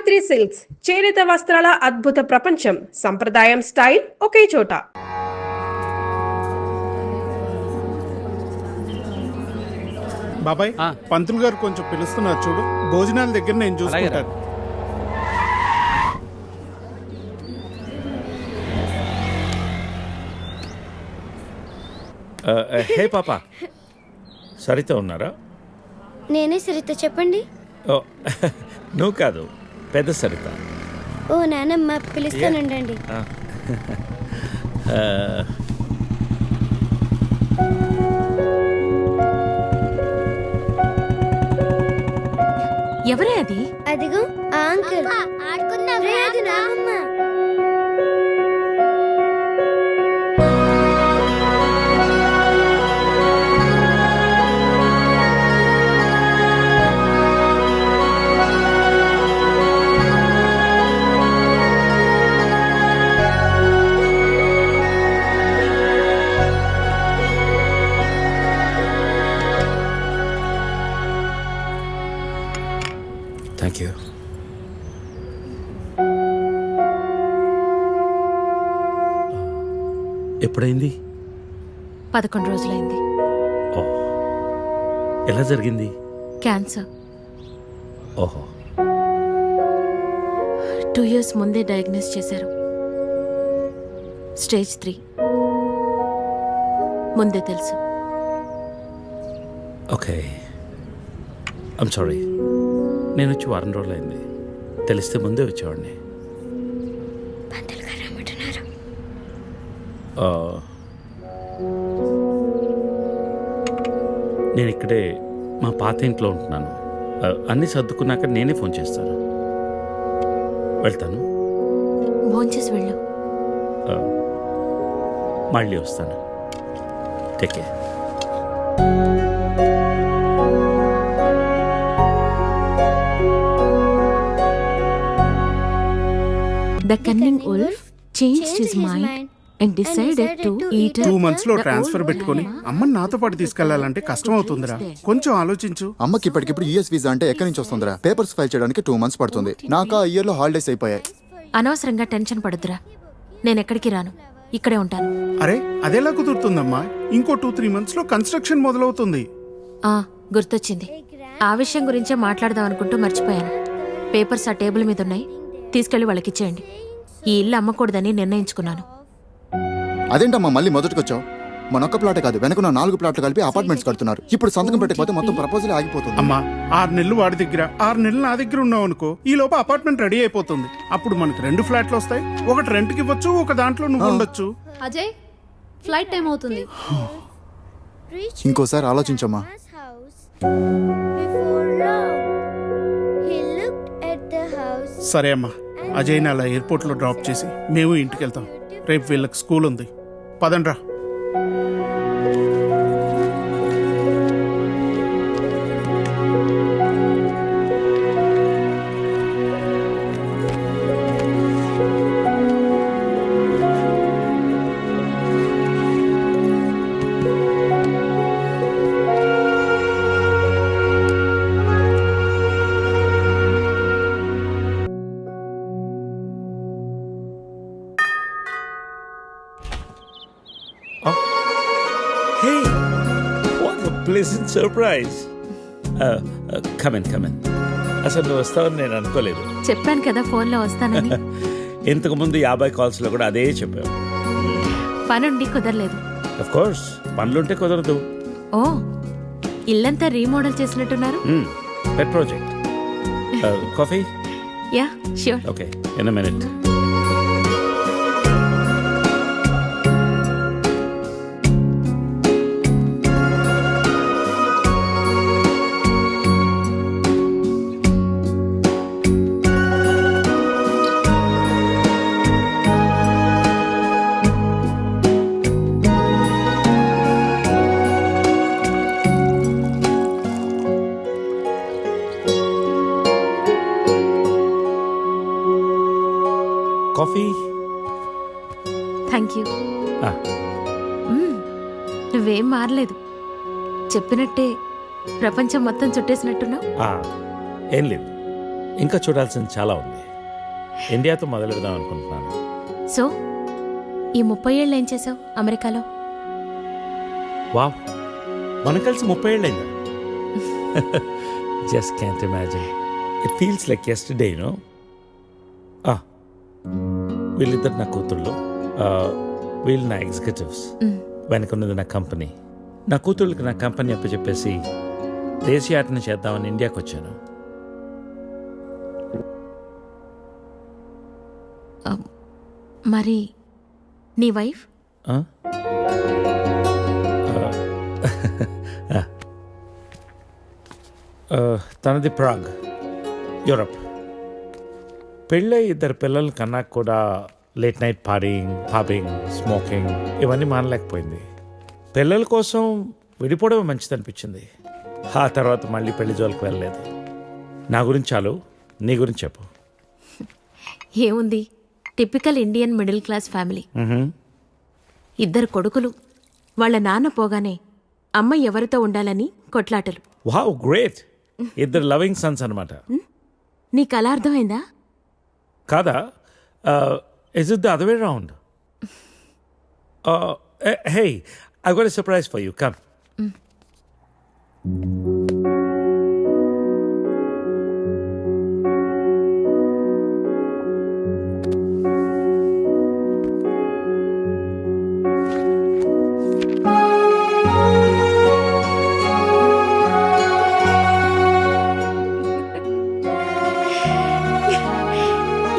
Savitri silks చేనేత వస్త్రాల అద్భుత ప్రపంచం. సంప్రదాయం స్టైల్ ఒకే చోట. బాబాయ్, పంతులు గారు కొంచెం పిలుస్తున్నారు చూడు. భోజనాల దగ్గర నేను చూసుకుంటాను. హే పాపా, సరిత ఉన్నారా? నేనే సరిత, చెప్పండి. ఓ నువ్వు కాదు, పెద్ద సరిత. ఓ నానమ్మ, పిలుస్తానండి. ఎవరే అది? అదిగో ఆ అంకుల్. రే, అది నానమ్మ. Thank you. ఎప్పుడైంది? 11 రోజులైంది. ఓ, ఎలా జరిగింది? క్యాన్సర్. ఓహో. 2 years ముందే డయాగ్నోస్ చేశారు. స్టేజ్ 3. ముందే తెలుసు. Okay, I'm sorry. నేను వచ్చి 1 రోజులైంది. తెలిస్తే ముందే వచ్చేవాడిని. పంతులు గారు రమ్మంటున్నారు. నేను ఇక్కడే మా పాత ఇంట్లో ఉంటున్నాను. అన్నీ సర్దుకున్నాక నేనే ఫోన్ చేస్తాను. వెళ్తాను. భోంచేసి వెళ్ళు. మళ్ళీ వస్తాను. Take care. The cunning wolf changed his mind and decided to eat 2 months లో ట్రాన్స్ఫర్ పెట్టుకుని అమ్మని నాతో పాటు తీసుకెళ్లాలంటే కష్టం అవుతుందిరా. కొంచెం ఆలోచించు. అమ్మకి ఇప్పటికిప్పుడు యూఎస్ వీసా అంటే ఎక్కడి నుంచి వస్తుందిరా? పేపర్స్ ఫైల్ చేయడానికి 2 months పడుతుంది. నాకు ఆ ఇయర్ లో హాలిడేస్ అయిపోయాయి. అనవసరంగా టెన్షన్ పడొద్దురా. నేను ఎక్కడికి రాను, ఇక్కడే ఉంటాను. అరే, అదెలా కుదురుతుందమ్మా? ఇంకో 2-3 months లో కన్స్ట్రక్షన్ మొదలవుతుంది. గుర్తొచ్చింది. ఆ విషయం గురించే మాట్లాడదాం అనుకుంటూ మర్చిపోయాను. పేపర్స్ ఆ టేబుల్ మీద ఉన్నాయి, తీసుకెళ్లి వాళ్ళకిచ్చేయండి. ఈ ఇల్లు అమ్మకూడదని నిర్ణయించుకున్నాను. అదేంటమ్మా మళ్ళీ మొదటికొచ్చావు? మనొక్క ప్లాట్ కాదు, వెనక 4 ప్లాట్లు కలిపి అపార్ట్మెంట్స్ కడుతున్నారు. ఇప్పుడు సంతకం పెట్టకపోతే మొత్తం ప్రపోజల్ ఆగిపోతుంది. అమ్మా, 6 నెలలు వాడి దగ్గర, 6 నెలలు నా దగ్గర ఉన్నావు అనుకో, ఈ లోపు అపార్ట్మెంట్ రెడీ అయిపోతుంది. అప్పుడు మనకు 2 ఫ్లాట్లు వస్తాయి. ఒకటి రెంట్కి ఇవ్వచ్చు, ఒక దాంట్లో నువ్వు ఉండొచ్చు. అజయ్, ఫ్లైట్ టైం అవుతుంది. ఇంకోసారి ఆలోచించమ్మా. సరే అమ్మా, అజయ్ని అలా ఎయిర్పోర్ట్ లో డ్రాప్ చేసి మేము ఇంటికి వెళ్తాం. రేపు వీళ్ళకి స్కూల్ ఉంది. పదండ్రా. Hey, what a pleasant surprise. Come in. అసలు నువ్వు వస్తావని నేను అనుకోలేదు. చెప్పాను కదా ఫోన్లో వస్తానని. ఇంతకుముందు 50 కాల్స్లో కూడా అదే చెప్పావు. పనుండి కుదరలేదు. ఆఫ్ కోర్స్, పనులుంటే కుదరదు. ఓ, ఇల్లంతా రీమోడల్ చేసినట్టున్నారు. పెట్ project. Coffee? Yeah, sure. Okay, in a minute. Coffee? Thank you. నువ్వేం మారలేదు. చెప్పినట్టే ప్రపంచం మొత్తం చుట్టేసినట్టున్నావు. ఏం లేదు, ఇంకా చూడాల్సింది చాలా ఉంది. ఇండియాతో మొదలు పెడదాం అనుకుంటున్నాను. సో ఈ 30 ఏళ్ళు ఏం చేసావు అమెరికాలో? వావ్, మనం కలిసి 30 ఏళ్ళైందా? Just can't imagine. It feels like yesterday, you know. వీళ్ళిద్దరు నా కూతుళ్ళు, వీళ్ళు నా ఎగ్జిక్యూటివ్స్, వెనకున్నది నా కంపెనీ. నా కూతుళ్ళకి నా కంపెనీ అప్పచెప్పేసి దేశీయాటన చేద్దామని ఇండియాకి వచ్చాను. మరి నీ వైఫ్? తనది ప్రాగ్, యూరప్. పెళ్ళై 2 పిల్లలు కన్నా కూడా late night partying, pubbing, smoking ఇవన్నీ మానలేకపోయింది. పిల్లల కోసం విడిపోవడం మంచిది అనిపించింది. ఆ తర్వాత మళ్ళీ పెళ్లి జోలికి వెళ్ళలేదు. నా గురించి చాలు, నీ గురించి చెప్పు. ఏముంది, typical Indian middle class family. 2 కొడుకులు. వాళ్ళ నాన్న పోగానే అమ్మ ఎవరితో ఉండాలని కొట్లాటలు. Wow, great. 2 లవింగ్ సన్స్ అనమాట. నీకు అలా అర్థమైందా? కాదా? Is it the other way round? Hey, I got a surprise for you. Come.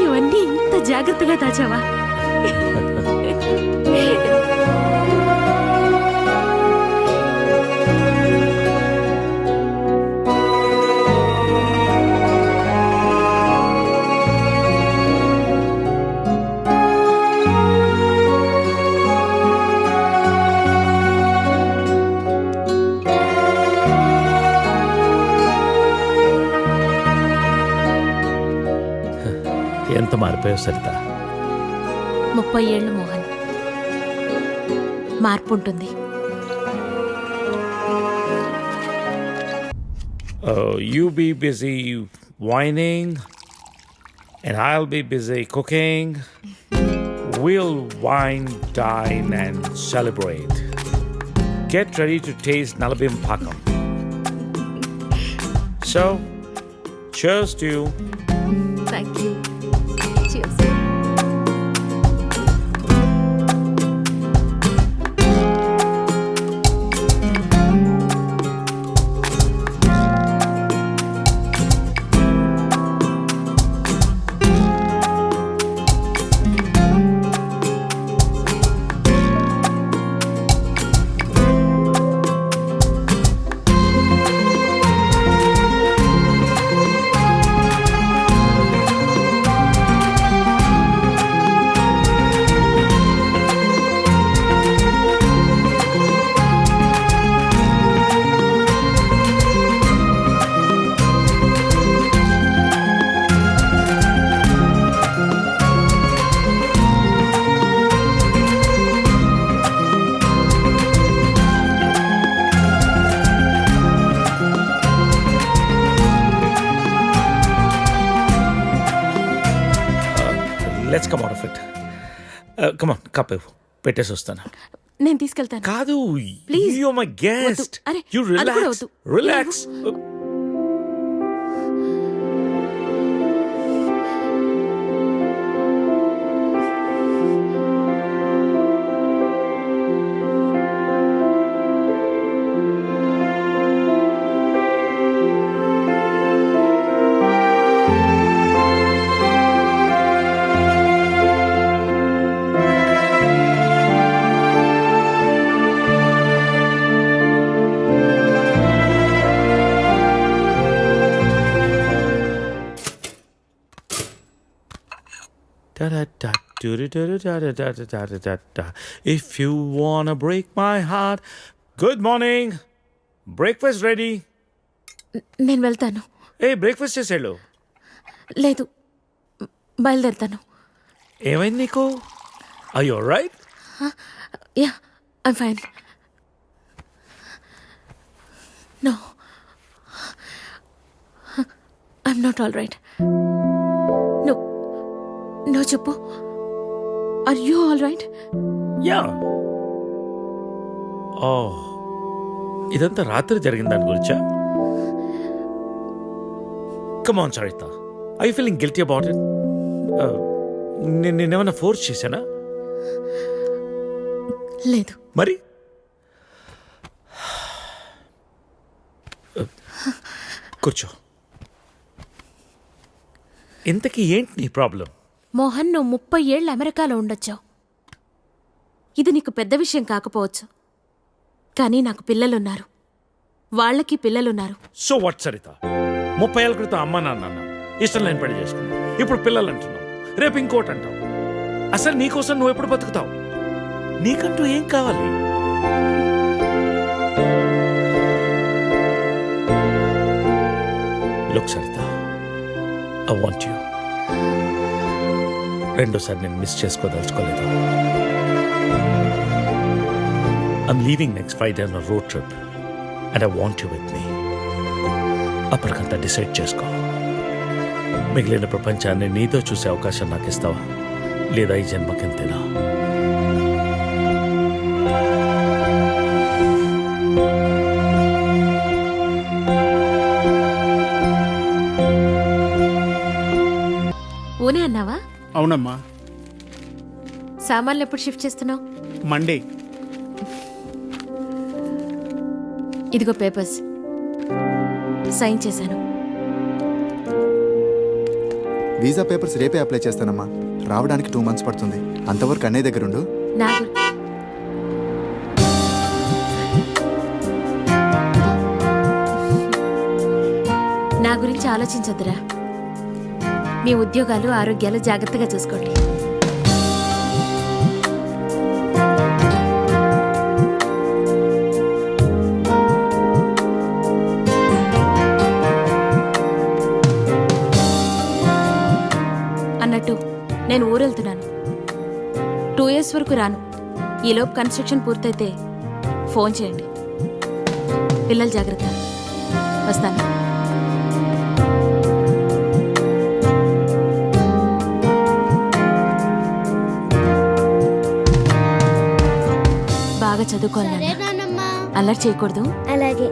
ఇవన్నీ ఇంత జాగ్రత్తగా దాచావా? ఎంత మారిపోయావు సరిత. 30 ఏళ్ళు మోహన్. మార్పు ఉంటుంది. You be busy whining and I'll be busy cooking. We'll wine, dine and celebrate. Get ready to taste Nalabim Pakam. So, cheers to you. Thank you. Let's come out of it. Come on, cup పెట్టేసి వస్తాను. నేను తీసుకెళ్తాను. కాదు, Please. you're my guest. వద్దు. అరే, You అది కూడా relax. వద్దు. Relax. If you wanna break my heart. Good morning. Breakfast ready. నేను వెళ్తాను. బ్రేక్ఫాస్ట్ చేసేళ్ళు. లేదు, బయలుదేరుతాను. ఏమైంది నీకు? Are you alright? Yeah, I'm fine. No, I'm not all right. నువ్వు చెప్పు. Are you all right? Yeah. Oh, ఇదంతా రాత్రి జరిగిన దాని గురించా? Come on Sarita, I feeling guilty about it? నేనేమైనా ఫోర్స్ చేశానా? లేదు. మరి కూర్చో. ఇంతకీ ఏంటి నీ ప్రాబ్లం? మోహన్, నువ్వు 30 ఏళ్ళు అమెరికాలో ఉండొచ్చావు. ఇది నీకు పెద్ద విషయం కాకపోవచ్చు, కానీ నాకు పిల్లలున్నారు, వాళ్ళకి పిల్లలున్నారు. So what Saritha? 30 ఏళ్ళ క్రితం అమ్మ నాన్న అన్నా, ఇష్టం లేని పెళ్లి చేసుకున్నావు. ఇప్పుడు పిల్లలు అంటున్నావు, రేపు ఇంకోటి అంటావు. అసలు నీకోసం నువ్వు ఎప్పుడు బతుకుతావు? నీకంటూ ఏం కావాలి? Look Sarita, I want you. రెండోసారి నేను మిస్ చేసుకోదలుచుకోలేదు. I'm leaving next Friday on road trip and I want you with me. అప్పటికంతా డిసైడ్ చేసుకో. మిగిలిన ప్రపంచాన్ని నీతో చూసే అవకాశం నాకు ఇస్తావా, లేదా ఈ జన్మకింతేనా? ఊనే అన్నావా? అవునమ్మా. సామాన్లు ఎప్పుడు షిఫ్ట్ చేస్తున్నావు? మండే. ఇదిగో పేపర్స్, సైన్ చేశాను. వీసా పేపర్స్ రేపే అప్లై చేస్తానమ్మా. రావడానికి 2 months పడుతుంది. అంతవరకు అన్నయ్య దగ్గర ఉండు. నా గురించి ఆలోచించొద్దురా. మీ ఉద్యోగాలు, ఆరోగ్యాలు జాగ్రత్తగా చూసుకోండి. అన్నట్టు నేను ఊరెళ్తున్నాను. 2 years వరకు రాను. ఈలోపు కన్స్ట్రక్షన్ పూర్తయితే ఫోన్ చేయండి. పిల్లలు జాగ్రత్త. వస్తాను. బాగా చదువుకోవాలి. సరే నానమ్మా. అల్లరి చేయకూడదు. అలాగే.